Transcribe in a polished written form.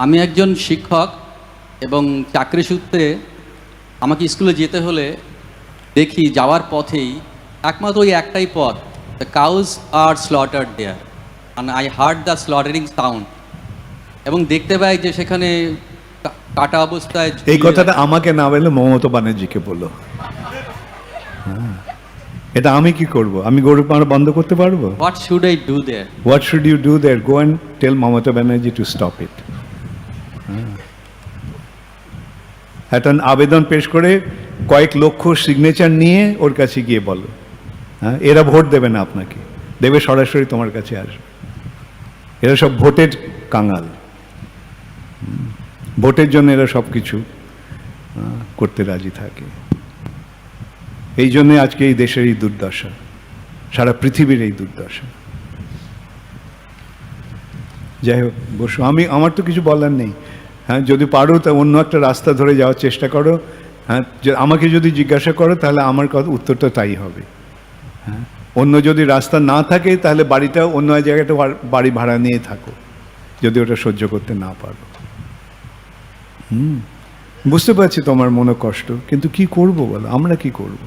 আমি একজন শিক্ষক এবং চাকরি সূত্রে আমাকে স্কুলে যেতে হলে দেখি যাওয়ার পথেই একমাত্র ওই একটাই পথ, the cows are slaughtered there, and I heard the slaughtering sound, এবং দেখতে পাই যে সেখানে কাটা অবস্থায় এই কথাটা আমাকে না বলে মমতা ব্যানার্জিকে বলো। এটা আমি কি করব? আমি গরু মারা বন্ধ করতে পারবো? What should I do there? What should you do there? Go and tell Mamata Banerjee to stop it. একটা আবেদন পেশ করে কয়েক লক্ষ সিগনেচার নিয়ে ওর কাছে গিয়ে বলো। হ্যাঁ, এরা ভোট দেবে না আপনাকে, দেবে সরাসরি তোমার কাছে আসবে। এরা সব ভোটের কাঙাল, ভোটের জন্য এরা সব কিছু করতে রাজি থাকে। এই জন্যে আজকে এই দেশের এই দুর্দশা, সারা পৃথিবীর এই দুর্দশা। যাই হোক, বসো, আমার তো কিছু বলার নেই। হ্যাঁ, যদি পারো তা অন্য একটা রাস্তা ধরে যাওয়ার চেষ্টা করো। হ্যাঁ, আমাকে যদি জিজ্ঞাসা করো তাহলে আমার কথা উত্তরটা তাই হবে। হ্যাঁ, অন্য যদি রাস্তা না থাকে তাহলে বাড়িটা অন্য জায়গাটা বাড়ি ভাড়া নিয়ে থাকো, যদি ওটা সহ্য করতে না পারো। বুঝতে পারছি তোমার মনে কষ্ট, কিন্তু কি করব বলো, আমরা কি করব?